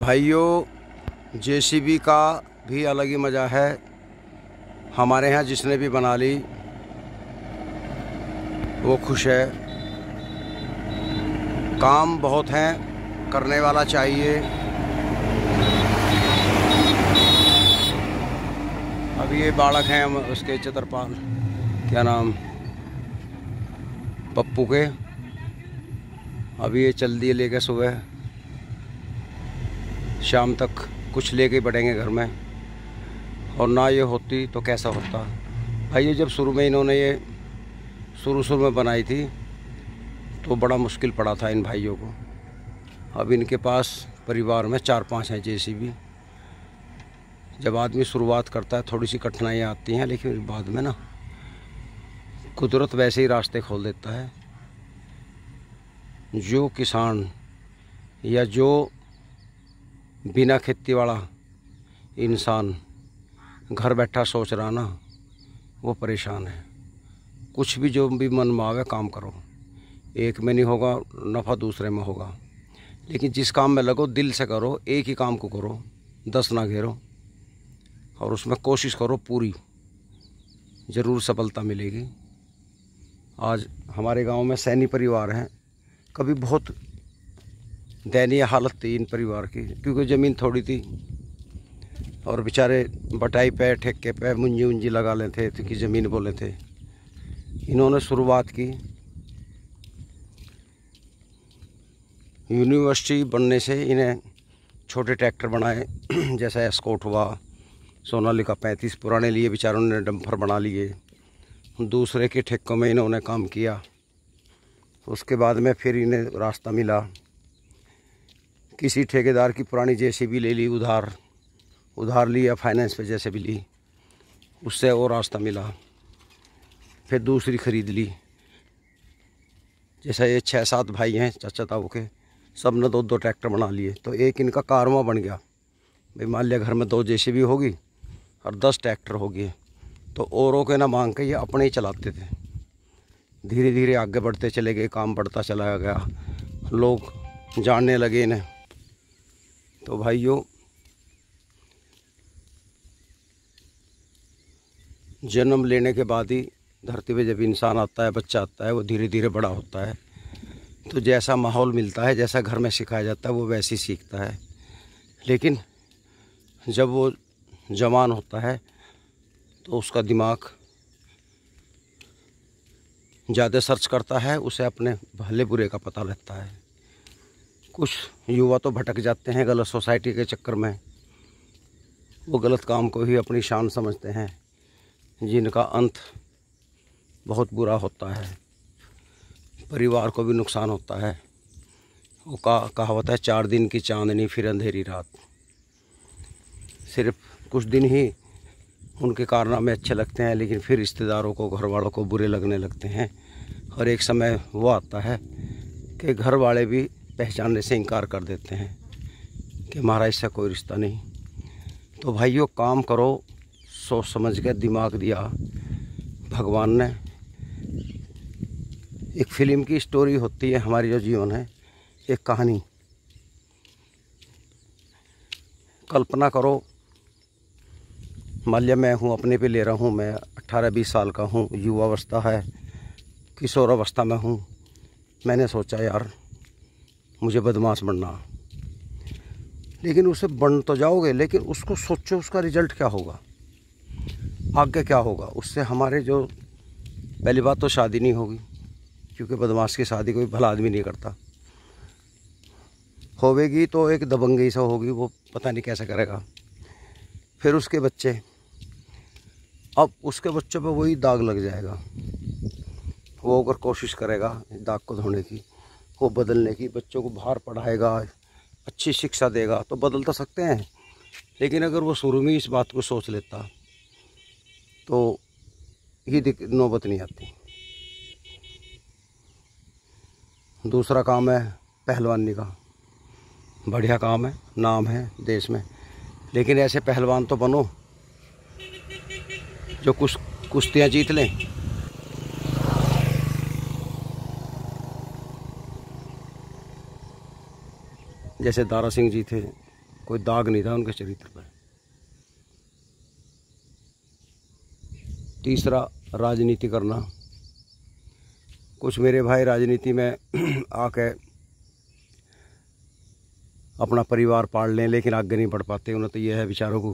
भाइयों, जेसीबी का भी अलग ही मज़ा है। हमारे यहाँ जिसने भी बना ली वो खुश है। काम बहुत हैं, करने वाला चाहिए। अब ये बालक हैं उसके चित्रपाल, क्या नाम, पप्पू के। अभी ये चल दिए लेके, सुबह शाम तक कुछ लेके बढ़ेंगे घर में। और ना ये होती तो कैसा होता भाई। ये जब शुरू में इन्होंने ये शुरू में बनाई थी तो बड़ा मुश्किल पड़ा था इन भाइयों को। अब इनके पास परिवार में 4-5 हैं जेसीबी। जब आदमी शुरुआत करता है थोड़ी सी कठिनाइयाँ आती हैं, लेकिन बाद में ना कुदरत वैसे ही रास्ते खोल देता है। जो किसान या जो बिना खेती वाला इंसान घर बैठा सोच रहा ना, वो परेशान है। कुछ भी जो भी मन में आवे काम करो। एक में नहीं होगा नफ़ा, दूसरे में होगा। लेकिन जिस काम में लगो दिल से करो, एक ही काम को करो, 10 ना घेरो, और उसमें कोशिश करो पूरी, ज़रूर सफलता मिलेगी। आज हमारे गांव में सैनी परिवार हैं। कभी बहुत दयनीय हालत थी इन परिवार की, क्योंकि ज़मीन थोड़ी थी और बेचारे बटाई पे, ठेके पे मुंजी उंजी लगा लेते थे कि ज़मीन बोले थे। इन्होंने शुरुआत की। यूनिवर्सिटी बनने से इन्हें छोटे ट्रैक्टर बनाए, जैसा एस्कॉर्ट हुआ, सोनालिका 35 पुराने लिए बेचारों ने डंपर बना लिए। दूसरे के ठेकों में इन्होंने काम किया। उसके बाद में फिर इन्हें रास्ता मिला। किसी ठेकेदार की पुरानी जेसीबी ले ली, उधार ली, या फाइनेंस पे जैसे भी ली, उससे और रास्ता मिला। फिर दूसरी ख़रीद ली। जैसे ये 6-7 भाई हैं चाचा ताऊ के, सब ने 2-2 ट्रैक्टर बना लिए। तो एक इनका कारवां बन गया भाई। मान लिया घर में 2 जेसीबी होगी और 10 ट्रैक्टर हो गए, तो औरों के ना मांग के ये अपने ही चलाते थे। धीरे धीरे आगे बढ़ते चले गए, काम बढ़ता चला गया, लोग जानने लगे इन्हें। तो भाइयों, जन्म लेने के बाद ही धरती पे जब इंसान आता है, बच्चा आता है, वो धीरे धीरे बड़ा होता है। तो जैसा माहौल मिलता है, जैसा घर में सिखाया जाता है, वो वैसे ही सीखता है। लेकिन जब वो जवान होता है तो उसका दिमाग ज़्यादा सर्च करता है, उसे अपने भले बुरे का पता लगता है। कुछ युवा तो भटक जाते हैं गलत सोसाइटी के चक्कर में। वो गलत काम को ही अपनी शान समझते हैं, जिनका अंत बहुत बुरा होता है। परिवार को भी नुकसान होता है। वो कहावत है, 4 दिन की चांदनी फिर अंधेरी रात। सिर्फ कुछ दिन ही उनके कारनामे अच्छे लगते हैं, लेकिन फिर रिश्तेदारों को, घर वालों को बुरे लगने लगते हैं। और एक समय वो आता है कि घर वाले भी पहचानने से इनकार कर देते हैं कि हमारा इससे कोई रिश्ता नहीं। तो भाइयों, काम करो, सोच समझ के। दिमाग दिया भगवान ने। एक फिल्म की स्टोरी होती है हमारी जो जीवन है, एक कहानी। कल्पना करो, मान लिया मैं हूँ, अपने पे ले रहा हूँ, मैं 18-20 साल का हूँ, युवावस्था है, किशोरावस्था में हूँ। मैंने सोचा यार मुझे बदमाश बनना। लेकिन उसे बन तो जाओगे, लेकिन उसको सोचो उसका रिजल्ट क्या होगा, आगे क्या होगा उससे। हमारे जो पहली बात तो शादी नहीं होगी, क्योंकि बदमाश की शादी कोई भला आदमी नहीं करता। होवेगी तो एक दबंगई से होगी, वो पता नहीं कैसे करेगा। फिर उसके बच्चे, अब उसके बच्चों पे वही दाग लग जाएगा। वो अगर कोशिश करेगा दाग को धोने की, वो बदलने की, बच्चों को बाहर पढ़ाएगा, अच्छी शिक्षा देगा, तो बदल तो सकते हैं। लेकिन अगर वो शुरू में इस बात को सोच लेता तो ये नौबत नहीं आती। दूसरा काम है पहलवानी का। बढ़िया काम है, नाम है देश में। लेकिन ऐसे पहलवान तो बनो जो कुश्तियाँ जीत लें। जैसे दारा सिंह जी थे, कोई दाग नहीं था उनके चरित्र पर। तीसरा, राजनीति करना। कुछ मेरे भाई राजनीति में आके अपना परिवार पाल लें, लेकिन आगे नहीं बढ़ पाते। उन्हें तो यह है बेचारों को,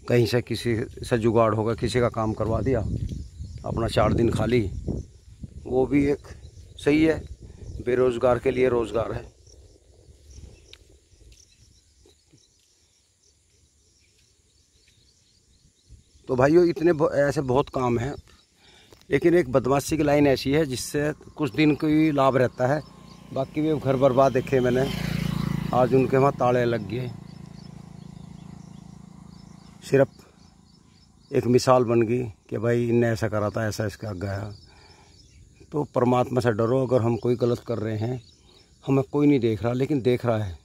कहीं से किसी से जुगाड़ होगा, किसी का काम करवा दिया, अपना 4 दिन खाली। वो भी एक सही है, बेरोजगार के लिए रोजगार है। तो भाइयों, इतने ऐसे बहुत काम हैं, लेकिन एक बदमाशी की लाइन ऐसी है जिससे कुछ दिन को ही लाभ रहता है, बाकी भी घर बर्बाद देखे मैंने। आज उनके वहाँ ताले लग गए। सिर्फ एक मिसाल बन गई कि भाई इनने ऐसा करा था, ऐसा इसका गया। तो परमात्मा से डरो। अगर हम कोई गलत कर रहे हैं, हमें कोई नहीं देख रहा, लेकिन देख रहा है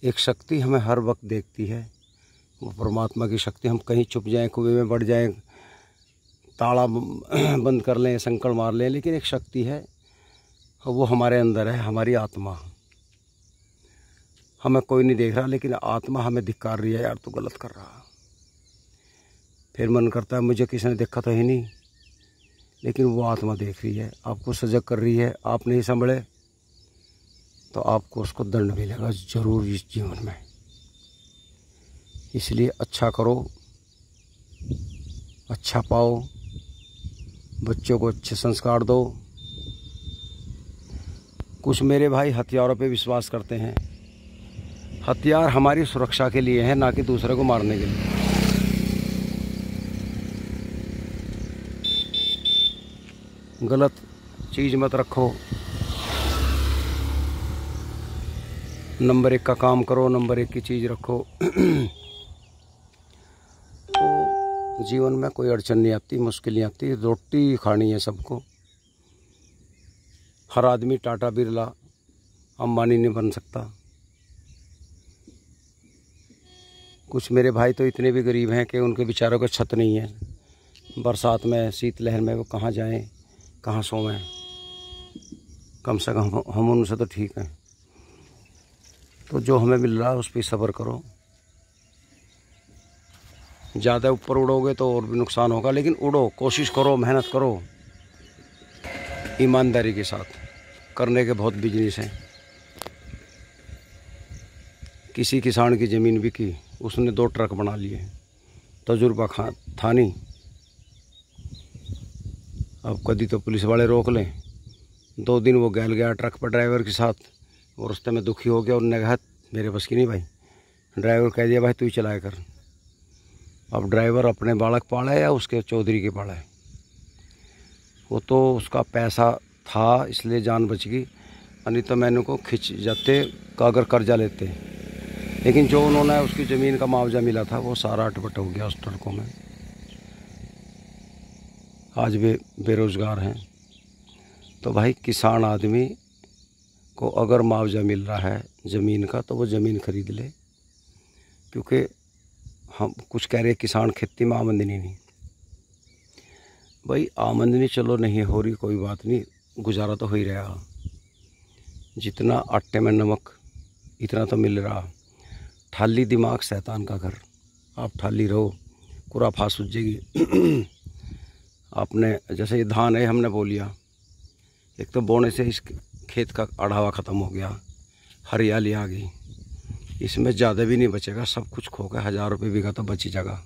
एक शक्ति, हमें हर वक्त देखती है। वो परमात्मा की शक्ति। हम कहीं छुप जाएं, कुएं में बढ़ जाएं, ताला बंद कर लें, संकल मार लें, लेकिन एक शक्ति है, वो हमारे अंदर है, हमारी आत्मा। हमें कोई नहीं देख रहा, लेकिन आत्मा हमें धिक्कार रही है, यार तू गलत कर रहा। फिर मन करता है मुझे किसी ने देखा तो ही नहीं, लेकिन वो आत्मा देख रही है, आपको सजग कर रही है। आप नहीं संभले तो आपको उसको दंड मिलेगा जरूर इस जीवन में। इसलिए अच्छा करो, अच्छा पाओ, बच्चों को अच्छे संस्कार दो। कुछ मेरे भाई हथियारों पे विश्वास करते हैं। हथियार हमारी सुरक्षा के लिए है, ना कि दूसरे को मारने के लिए। गलत चीज़ मत रखो। नंबर 1 का काम करो, नंबर 1 की चीज़ रखो। तो जीवन में कोई अड़चन नहीं आती, मुश्किल नहीं आती। रोटी खानी है सबको। हर आदमी टाटा बिरला अंबानी नहीं बन सकता। कुछ मेरे भाई तो इतने भी गरीब हैं कि उनके बेचारों को छत नहीं है। बरसात में, शीतलहर में वो कहाँ जाएं, कहाँ सोएं। कम से कम हम उनसे तो ठीक हैं। तो जो हमें मिल रहा है उस पर सब्र करो। ज़्यादा ऊपर उड़ोगे तो और भी नुकसान होगा, लेकिन उड़ो, कोशिश करो, मेहनत करो, ईमानदारी के साथ। करने के बहुत बिजनेस हैं। किसी किसान की ज़मीन बिकी, उसने 2 ट्रक बना लिए, तजुर्बा था नहीं। अब कभी तो पुलिस वाले रोक लें। 2 दिन वो गया ट्रक पर ड्राइवर के साथ, और रास्ते में दुखी हो गया। उन्होंने कहा मेरे बस की नहीं भाई। ड्राइवर कह दिया भाई तू ही चलाया कर। अब ड्राइवर अपने बालक पाला है या उसके चौधरी के पाला है? वो तो उसका पैसा था इसलिए जान बच गई, नहीं तो मैंने को खिंच जाते का अगर कर्जा लेते। लेकिन जो उन्होंने उसकी ज़मीन का मुआवजा मिला था वो सारा अटपट हो गया उस ट्रकों में। आज वे बेरोज़गार हैं। तो भाई किसान आदमी को अगर मुआवजा मिल रहा है ज़मीन का तो वो ज़मीन खरीद ले, क्योंकि हम कुछ कह रहे किसान खेती में आमदनी नहीं। भाई आमदनी चलो नहीं हो रही, कोई बात नहीं, गुजारा तो हो ही रहा। जितना आटे में नमक इतना तो मिल रहा। ठाली दिमाग शैतान का घर। आप ठाली रहो, कुरा फांस सूझेगी। आपने जैसे ये धान है, हमने बो लिया, एक तो बोने से इस खेत का अढ़ावा ख़त्म हो गया, हरियाली आ गई। इसमें ज़्यादा भी नहीं बचेगा, सब कुछ खो गया। 1000 रुपये बीघा तो बची जगह।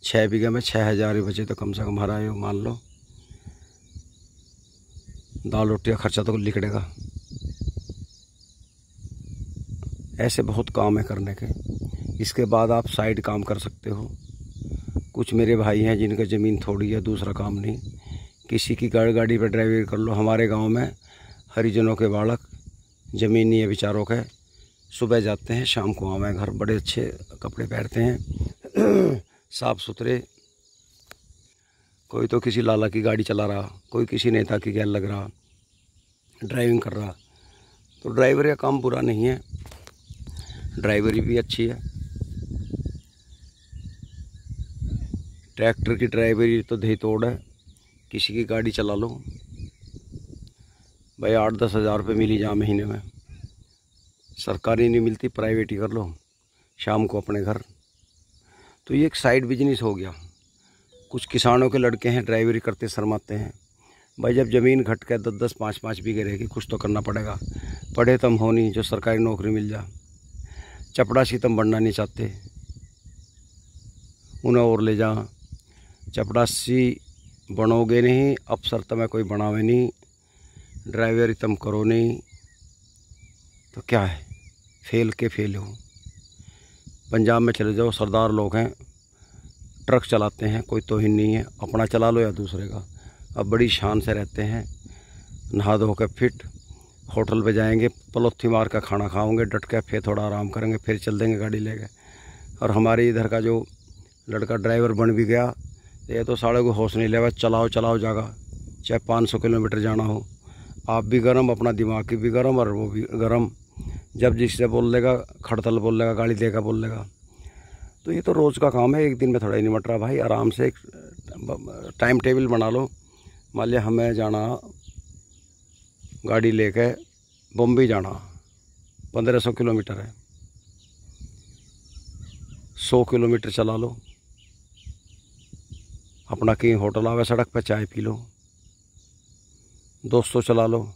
6 बीघे में 6000 ही बचे तो कम से कम हरा है, मान लो दाल रोटी का खर्चा तो निकलेगा। ऐसे बहुत काम है करने के। इसके बाद आप साइड काम कर सकते हो। कुछ मेरे भाई हैं जिनका ज़मीन थोड़ी है, दूसरा काम नहीं, किसी की गाड़ी पर ड्राइविंग कर लो। हमारे गांव में हरिजनों के बालक ज़मीन नहीं है बेचारों के, सुबह जाते हैं शाम को आवे घर, बड़े अच्छे कपड़े पहनते हैं, साफ़ सुथरे। कोई तो किसी लाला की गाड़ी चला रहा, कोई किसी नेता की गैल लग रहा, ड्राइविंग कर रहा। तो ड्राइवर का काम बुरा नहीं है, ड्राइवरी भी अच्छी है। ट्रैक्टर की ड्राइवरी तो दही तोड़ है। किसी की गाड़ी चला लो भाई, 8-10 हज़ार रुपये मिली जा महीने में, सरकारी नहीं मिलती, प्राइवेट ही कर लो, शाम को अपने घर। तो ये एक साइड बिजनेस हो गया। कुछ किसानों के लड़के हैं ड्राइवरी करते शर्माते हैं। भाई जब ज़मीन घट के 10-10, 5-5 बीघे रहेगी, कुछ तो करना पड़ेगा। पढ़े तम हो नहीं जो सरकारी नौकरी मिल जा। चपड़ासी तम बनना नहीं चाहते, उन्हें और ले जा। चपड़ासी बनोगे नहीं, अफसर तुम्हें कोई बनावे नहीं, ड्राइवरी तुम करो नहीं, तो क्या है, फेल के फेल हो। पंजाब में चले जाओ, सरदार लोग हैं, ट्रक चलाते हैं, कोई तोहिन नहीं है, अपना चला लो या दूसरे का। अब बड़ी शान से रहते हैं, नहा धो के फिट, होटल पे जाएंगे, पलोथी मार का खाना खाओगे, डट के फिर थोड़ा आराम करेंगे, फिर चल देंगे गाड़ी लेके। और हमारे इधर का जो लड़का ड्राइवर बन भी गया, ये तो साढ़े को होश नहीं लेगा, चलाओ चलाओ जागा, चाहे 500 किलोमीटर जाना हो। आप भी गरम, अपना दिमाग भी गरम और वो भी गरम। जब जिससे बोल लेगा, खड़तल बोल लेगा, गाड़ी देगा बोल लेगा। तो ये तो रोज़ का काम है, एक दिन में थोड़ा ही निमट रहा भाई। आराम से एक टाइम टेबल बना लो। मान लिया हमें जाना गाड़ी लेके बम्बई जाना, 1500 किलोमीटर है, 100 किलोमीटर चला लो, अपना कहीं होटल आवे सड़क पर चाय पी लो, 200 चला लो।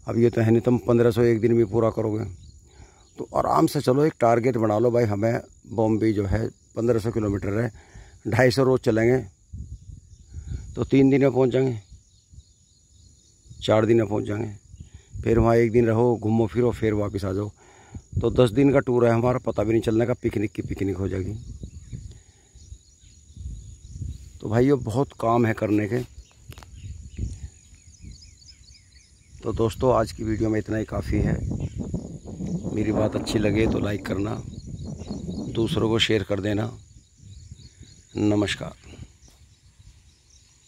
अब ये तो है नहीं तुम 1500 एक दिन में पूरा करोगे, तो आराम से चलो। एक टारगेट बना लो भाई, हमें बॉम्बे जो है 1500 किलोमीटर है, 250 रोज़ चलेंगे तो 3 दिन में पहुंच जाएंगे, 4 दिन में पहुंच जाएंगे। फिर वहाँ एक दिन रहो, घूमो फिरो, फिर वापस आ जाओ। तो 10 दिन का टूर है हमारा, पता भी नहीं चलने का, पिकनिक की पिकनिक हो जाएगी। तो भाई ये बहुत काम है करने के। तो दोस्तों आज की वीडियो में इतना ही काफ़ी है। मेरी बात अच्छी लगे तो लाइक करना, दूसरों को शेयर कर देना। नमस्कार।